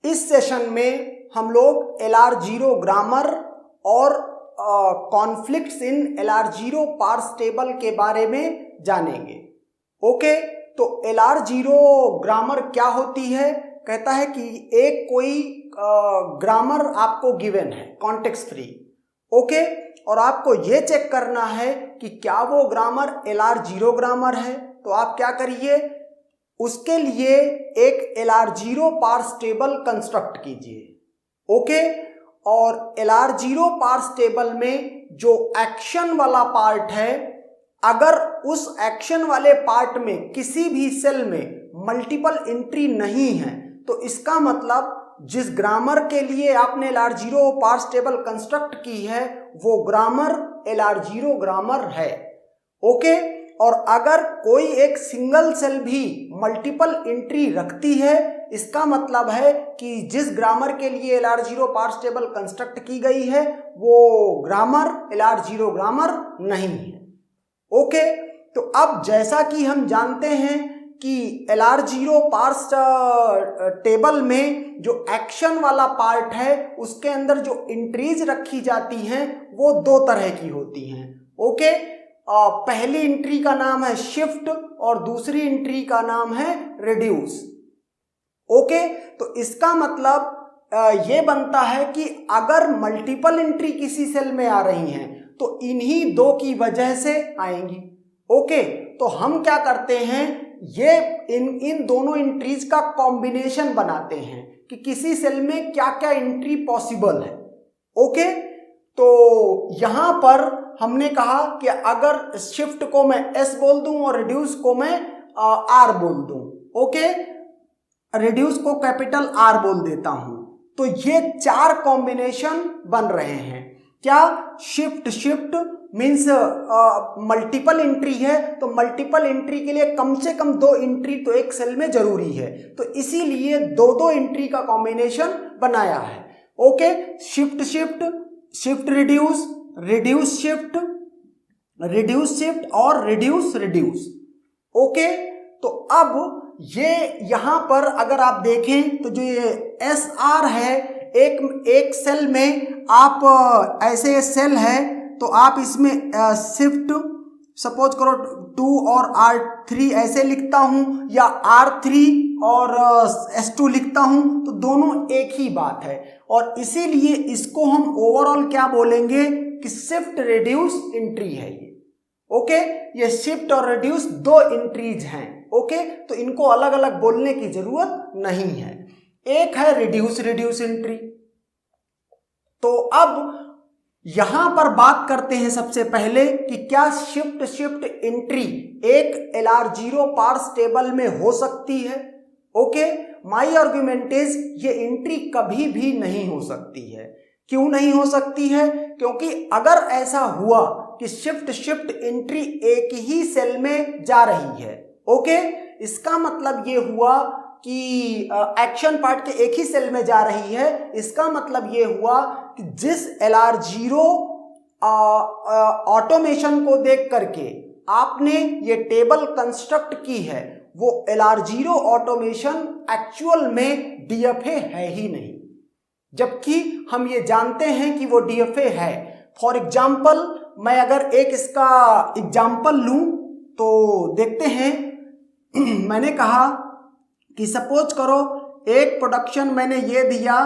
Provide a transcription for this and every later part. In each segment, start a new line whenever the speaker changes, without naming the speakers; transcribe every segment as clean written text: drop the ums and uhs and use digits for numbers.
इस सेशन में हम लोग LR0 ग्रामर और कॉन्फ्लिक्ट्स इन LR0 पार्स टेबल के बारे में जानेंगे। ओके, तो LR0 ग्रामर क्या होती है? कहता है कि एक कोई ग्रामर आपको गिवन है कॉन्टेक्स्ट फ्री, ओके, और आपको ये चेक करना है कि क्या वो ग्रामर LR0 ग्रामर है। तो आप क्या करिए, उसके लिए एक LR0 पार्स टेबल कंस्ट्रक्ट कीजिए, ओके। और LR0 पार्स टेबल में जो एक्शन वाला पार्ट है, अगर उस एक्शन वाले पार्ट में किसी भी सेल में मल्टीपल एंट्री नहीं है तो इसका मतलब जिस ग्रामर के लिए आपने LR0 पार्स टेबल कंस्ट्रक्ट की है वो ग्रामर LR0 ग्रामर है, ओके। और अगर कोई एक सिंगल सेल भी मल्टीपल एंट्री रखती है, इसका मतलब है कि जिस ग्रामर के लिए LR0 पार्स टेबल कंस्ट्रक्ट की गई है वो ग्रामर LR0 ग्रामर नहीं है, ओके। तो अब जैसा कि हम जानते हैं कि LR0 पार्स टेबल में जो एक्शन वाला पार्ट है उसके अंदर जो एंट्रीज रखी जाती हैं वो दो तरह की होती हैं, ओके। पहली एंट्री का नाम है शिफ्ट और दूसरी एंट्री का नाम है रिड्यूस, ओके। तो इसका मतलब ये बनता है कि अगर मल्टीपल एंट्री किसी सेल में आ रही हैं तो इन्हीं दो की वजह से आएंगी, ओके। तो हम क्या करते हैं, ये इन दोनों एंट्रीज का कॉम्बिनेशन बनाते हैं कि किसी सेल में क्या क्या एंट्री पॉसिबल है, ओके। तो यहां पर हमने कहा कि अगर शिफ्ट को मैं S बोल दूं और रिड्यूस को मैं R बोल दूं, ओके, रिड्यूस को कैपिटल R बोल देता हूं, तो ये चार कॉम्बिनेशन बन रहे हैं। क्या? शिफ्ट मीन्स मल्टीपल एंट्री है, तो मल्टीपल एंट्री के लिए कम से कम दो एंट्री तो एक सेल में जरूरी है, तो इसीलिए दो एंट्री का कॉम्बिनेशन बनाया है, ओके। शिफ्ट रिड्यूस शिफ्ट और रिड्यूस, ओके। तो अब ये यहां पर अगर आप देखें तो जो ये SR है, एक सेल में आप ऐसे सेल है तो आप इसमें शिफ्ट सपोज करो 2 और R3 ऐसे लिखता हूं या R3 और S2 लिखता हूं, तो दोनों एक ही बात है और इसीलिए इसको हम ओवरऑल क्या बोलेंगे कि शिफ्ट रिड्यूस एंट्री है ये, ओके। ये शिफ्ट और रिड्यूस दो एंट्रीज हैं, ओके। तो इनको अलग अलग बोलने की जरूरत नहीं है। एक है रिड्यूस एंट्री। तो अब यहां पर बात करते हैं सबसे पहले कि क्या शिफ्ट एंट्री एक LR0 पार्स टेबल में हो सकती है, ओके। माई आर्ग्यूमेंट इज ये एंट्री कभी भी नहीं हो सकती है। क्यों नहीं हो सकती है? क्योंकि अगर ऐसा हुआ कि शिफ्ट एंट्री एक ही सेल में जा रही है, ओके, इसका मतलब ये हुआ कि एक्शन पार्ट के एक ही सेल में जा रही है, इसका मतलब ये हुआ कि जिस LR0 ऑटोमेशन को देख करके आपने ये टेबल कंस्ट्रक्ट की है वो LR0 ऑटोमेशन एक्चुअल में DFA है ही नहीं, जबकि हम ये जानते हैं कि वो DFA है। फॉर एग्जाम्पल मैं अगर एक इसका एग्जाम्पल लूं तो देखते हैं। मैंने कहा कि सपोज करो एक प्रोडक्शन मैंने ये दिया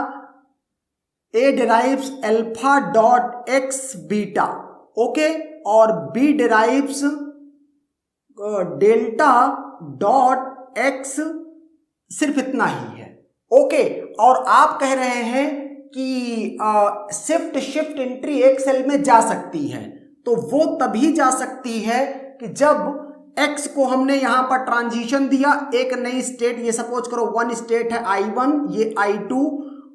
A derives alpha dot x beta, okay, और B derives delta dot x, सिर्फ इतना ही है, ओके। और आप कह रहे हैं कि शिफ्ट एंट्री एक सेल में जा सकती है, तो वो तभी जा सकती है कि जब x को हमने यहां पर ट्रांजिशन दिया, एक नई स्टेट, ये सपोज करो 1 स्टेट है I1, ये I2,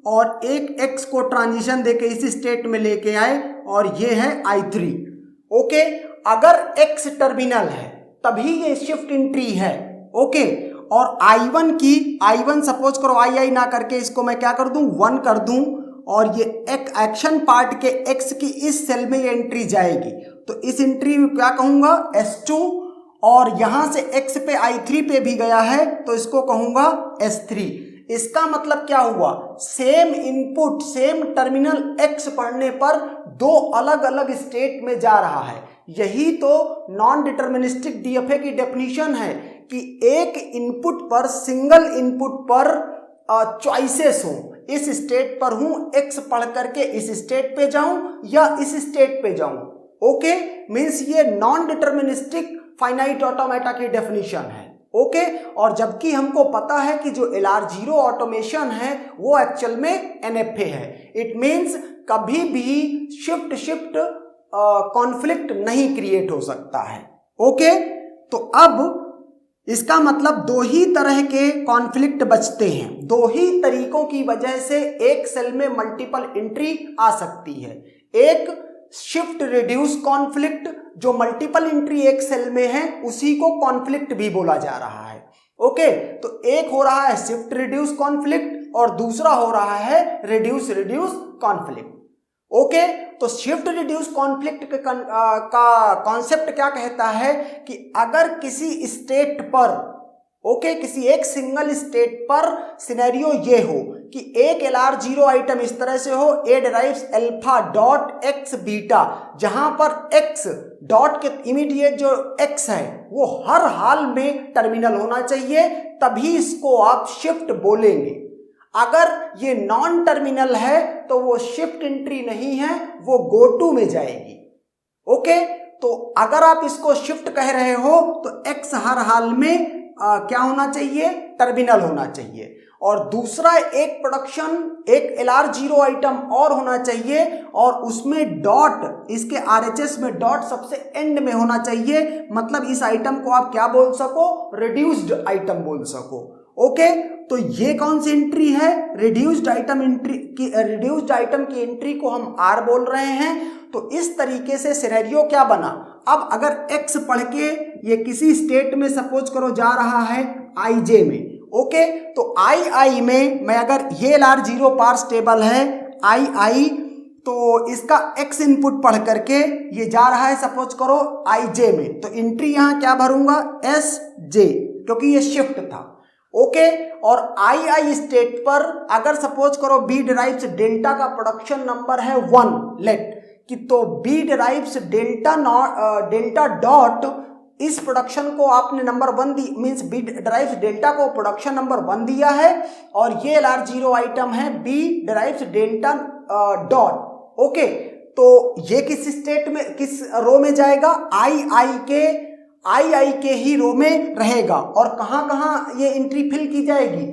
और एक x को ट्रांजिशन देके इस स्टेट में लेके आए और ये है I3, ओके। अगर x टर्मिनल है तभी ये शिफ्ट एंट्री है, ओके। और I1 सपोज करो I ना करके इसको मैं क्या कर दूं, 1 कर दूं, और ये एक एक्शन पार्ट के x की इस सेल में ये एंट्री जाएगी, तो इस एंट्री में क्या कहूंगा S2, और यहां से x पे I3 पे भी गया है तो इसको कहूंगा S3। इसका मतलब क्या हुआ, same input same terminal X पढ़ने पर दो अलग अलग स्टेट में जा रहा है। यही तो नॉन डिटर्मिनिस्टिक डीएफए की डेफिनेशन है कि एक इनपुट पर, सिंगल इनपुट पर चॉइसेस हो, इस स्टेट पर हूं, X पढ़ करके इस स्टेट पे जाऊं या इस स्टेट पे जाऊं। ओके, मीन्स ये नॉन डिटर्मिनिस्टिक फाइनाइट ऑटोमेटा की डेफिनेशन है। ओके, और जबकि हमको पता है कि जो LR0 ऑटोमेशन है वो एक्चुअल में NFA है। इट मीन्स कभी भी शिफ्ट कॉन्फ्लिक्ट नहीं क्रिएट हो सकता है। ओके, तो अब इसका मतलब दो ही तरह के कॉन्फ्लिक्ट बचते हैं, दो ही तरीकों की वजह से एक सेल में मल्टीपल एंट्री आ सकती है। एक शिफ्ट रिड्यूस कॉन्फ्लिक्ट, जो मल्टीपल एंट्री एक सेल में है उसी को कॉन्फ्लिक्ट भी बोला जा रहा है। ओके, तो एक हो रहा है शिफ्ट रिड्यूस कॉन्फ्लिक्ट और दूसरा हो रहा है रिड्यूस कॉन्फ्लिक्ट। ओके, तो शिफ्ट रिड्यूस कॉन्फ्लिक्ट का कॉन्सेप्ट क्या कहता है कि अगर किसी स्टेट पर, ओके, किसी एक सिंगल स्टेट पर सिनेरियो ये हो कि एक LR0 आइटम इस तरह से हो, A derives alpha dot X beta, जहां पर X डॉट के इमीडिएट जो X है वो हर हाल में टर्मिनल होना चाहिए, तभी इसको आप शिफ्ट बोलेंगे। अगर ये नॉन टर्मिनल है तो वो शिफ्ट एंट्री नहीं है, वो गो टू में जाएगी। ओके, तो अगर आप इसको शिफ्ट कह रहे हो तो X हर हाल में क्या होना चाहिए, टर्मिनल होना चाहिए। और दूसरा एक प्रोडक्शन, एक LR0 आइटम और होना चाहिए और उसमें डॉट, इसके RHS में डॉट सबसे एंड में होना चाहिए, मतलब इस आइटम को आप क्या बोल सको, रिड्यूस्ड आइटम बोल सको। ओके, तो ये कौन सी एंट्री है, रिड्यूस्ड आइटम एंट्री की, रिड्यूस्ड आइटम की एंट्री को हम R बोल रहे हैं। तो इस तरीके से सिनेरियो क्या बना, अब अगर X पढ़ के ये किसी स्टेट में सपोज करो जा रहा है IJ में, ओके, तो II में मैं अगर ये LR0 पार्स टेबल है II, तो इसका X इनपुट पढ़ करके ये जा रहा है सपोज करो IJ में, तो एंट्री यहां क्या भरूंगा, SJ, क्योंकि ये शिफ्ट था। ओके, और II स्टेट पर अगर सपोज करो B डिराइव्स डेल्टा का प्रोडक्शन नंबर है 1 लेट कि, तो B डिराइव्स डेल्टा डॉट, इस प्रोडक्शन को आपने नंबर 1 दी, मींस B डिराइव्स डेल्टा को प्रोडक्शन नंबर 1 दिया है और ये LR0 आइटम है B derives delta dot. Okay, तो ये किस स्टेट में, किस रो में जाएगा, II के ही रो में रहेगा। और कहां कहां ये एंट्री फिल की जाएगी,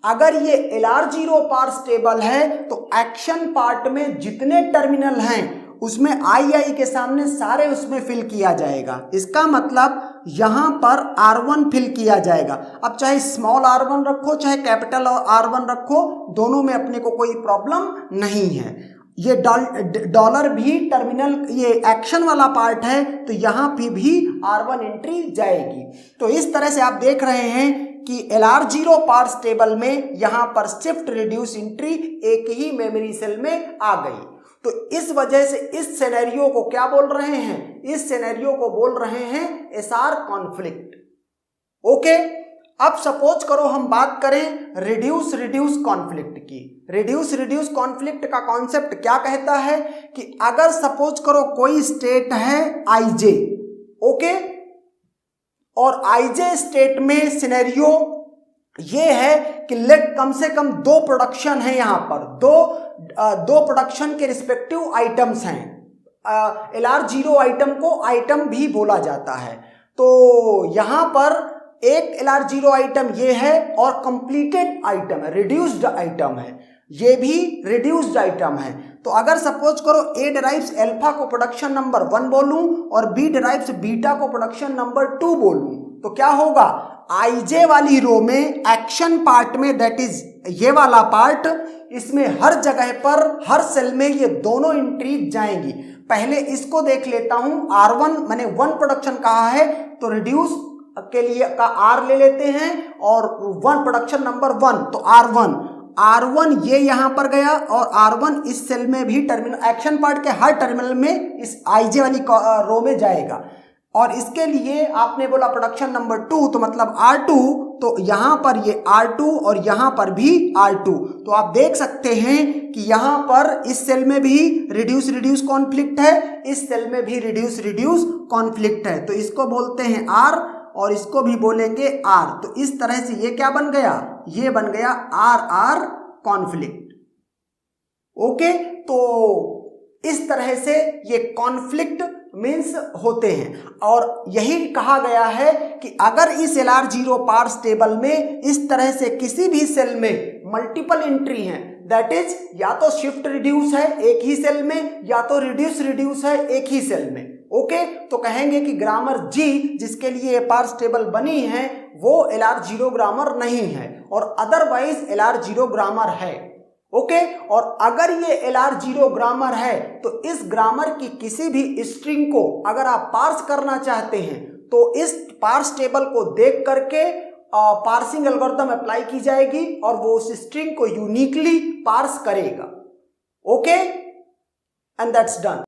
अगर ये LR0 पार्स टेबल है तो एक्शन पार्ट में जितने टर्मिनल हैं उसमें II के सामने सारे उसमें फिल किया जाएगा। इसका मतलब यहां पर R1 फिल किया जाएगा। अब चाहे स्मॉल R1 रखो चाहे कैपिटल R1 रखो, दोनों में अपने को कोई प्रॉब्लम नहीं है। ये डॉलर भी टर्मिनल, ये एक्शन वाला पार्ट है, तो यहां पे भी R1 एंट्री जाएगी। तो इस तरह से आप देख रहे हैं कि LR0 पार्स टेबल में यहां पर शिफ्ट रिड्यूस एंट्री एक ही मेमोरी सेल में आ गई। तो इस वजह से इस सिनेरियो को क्या बोल रहे हैं, इस सिनेरियो को बोल रहे हैं SR कॉन्फ्लिक्ट। ओके, अब सपोज करो हम बात करें रिड्यूस कॉन्फ्लिक्ट की। रिड्यूस कॉन्फ्लिक्ट का कॉन्सेप्ट क्या कहता है कि अगर सपोज करो कोई स्टेट है IJ, ओके, और IJ स्टेट में सिनेरियो ये है कि लेट कम से कम दो प्रोडक्शन है, यहां पर दो प्रोडक्शन के रिस्पेक्टिव आइटम्स हैं। LR0 आइटम को आइटम भी बोला जाता है। तो यहां पर एक LR0 आइटम ये है और कंप्लीटेड आइटम है, रिड्यूस्ड आइटम है, ये भी रिड्यूस्ड आइटम है। तो अगर सपोज करो A डिराइव्स अल्फा को प्रोडक्शन नंबर 1 बोलूं और B डिराइव्स बीटा को प्रोडक्शन नंबर 2 बोलूं, तो क्या होगा, IJ वाली रो में एक्शन पार्ट में, दैट इज ये वाला पार्ट, इसमें हर जगह पर हर सेल में ये दोनों एंट्री जाएंगी। पहले इसको देख लेता हूं, R1 मैंने 1 प्रोडक्शन कहा है तो रिड्यूस के लिए का R ले लेते हैं और 1 प्रोडक्शन नंबर 1, तो R1 ये यहां पर गया और R1 इस सेल में भी टर्मिनल, एक्शन पार्ट के हर टर्मिनल में इस IJ वाली रो में जाएगा। और इसके लिए आपने बोला प्रोडक्शन नंबर 2, तो मतलब R2, तो यहां पर ये R2 और यहां पर भी R2। तो आप देख सकते हैं कि यहां पर इस सेल में भी रिड्यूस रिड्यूस कॉन्फ्लिक्ट है, इस सेल में भी रिड्यूस रिड्यूस कॉन्फ्लिक्ट है, तो इसको बोलते हैं R और इसको भी बोलेंगे R। तो इस तरह से ये क्या बन गया, ये बन गया RR कॉन्फ्लिक्ट। ओके, तो इस तरह से ये कॉन्फ्लिक्ट मीन्स होते हैं। और यही कहा गया है कि अगर इस LR0 पार्स टेबल में इस तरह से किसी भी सेल में मल्टीपल एंट्री हैं, दैट इज या तो शिफ्ट रिड्यूस है एक ही सेल में या तो रिड्यूस रिड्यूस है एक ही सेल में, ओके, तो कहेंगे कि ग्रामर G जिसके लिए ये पार्स टेबल बनी है वो LR0 ग्रामर नहीं है और अदरवाइज LR0 ग्रामर है। ओके, और अगर ये LR0 ग्रामर है तो इस ग्रामर की किसी भी स्ट्रिंग को अगर आप पार्स करना चाहते हैं तो इस पार्स टेबल को देख करके पार्सिंग एल्गोरिथम अप्लाई की जाएगी और वो उस स्ट्रिंग को यूनिकली पार्स करेगा। Okay, and that's done.